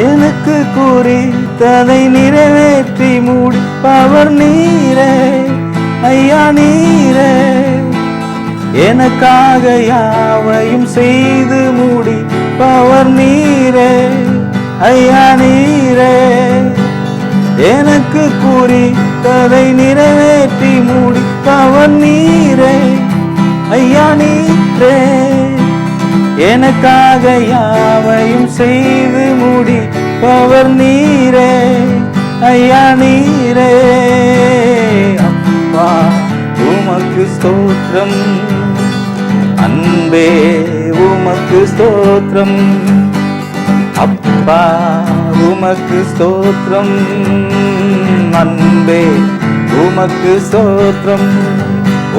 எனக்கு குறித்ததை நிறைவேற்றி முடிப்பவர் நீரே ஐயா நீரே. எனக்காக யாவையும் செய்து முடிப்பவர் நீரே ஐயா நீரே. எனக்கு குறித்ததை நிறைவேற்றி முடிப்பவர் நீரே ஐயா நீரே. எனக்காக யாவையும் செய்து முடிப்பவர் நீரே ஐயா நீரே. அப்பா உமக்கு ஸ்தோத்திரம், அன்பே உமக்கு ஸ்தோத்திரம். அப்பா உமக்கு ஸ்தோத்திரம், அன்பே உமக்கு ஸ்தோத்திரம்.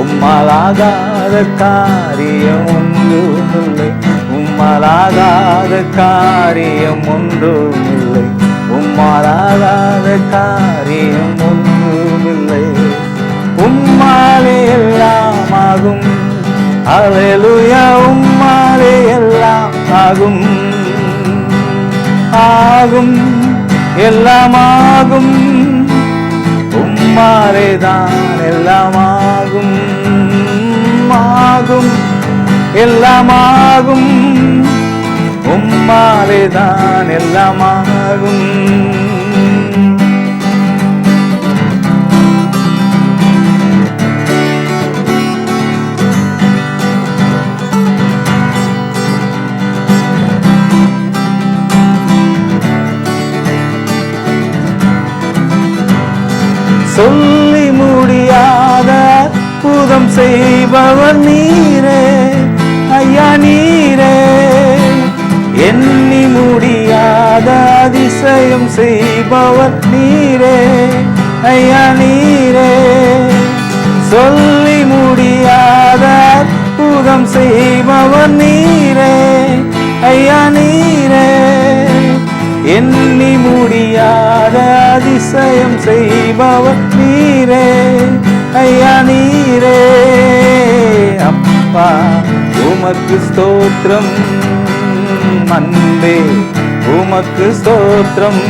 உம்மாலாகாத காரியம் ஒன்றுமில்லை, உம்மாலாகாத காரியம் ஒன்றுமில்லை, உம்மாலாகாத காரியம் ஒன்றுமில்லை. உம்மாலே எல்லாம் ஆகும், அல்லேலூயா. உம்மாலே எல்லாம் ஆகும், ஆகும் எல்லாம் ஆகும். உம்மாலே தான் எல்லாம் ஆகும், ஆகும் எல்லாம் ஆகும். உம்மாலே தான் எல்லாம் ஆகும். சொல்லி முடியாத அற்புதம் செய்பவர் நீரே ஐயா நீரே. எண்ணி முடியாத அதிசயம் செய்பவர் நீரே ஐயா நீரே. சொல்லி முடியாத அற்புதம் செய்பவர் நீரே ஐயா நீரே. எண்ணி முடியாத அதிசயம் செய்பவர் நீரே ஐயா நீரே. அப்பா உமக்கு ஸ்தோத்திரம், அன்பே உமக்கு ஸ்தோத்திரம்.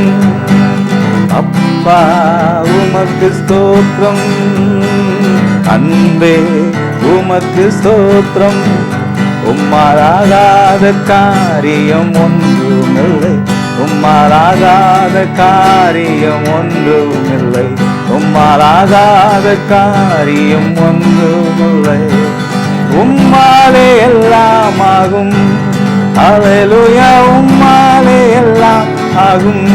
அப்பா உமக்கு ஸ்தோத்திரம், அன்பே உமக்கு ஸ்தோத்திரம். உம்மாலாகாத காரியம் ஒன்றுமில்லை, உம்மாலாகாத காரியம் ஒன்றுமில்லை, உம்மாலாகாத காரியம் ஒன்றுமில்லை. உம்மாலே எல்லாம் ஆகும், அல்லேலூயா. உம்மாலே எல்லாம் ஆகும்,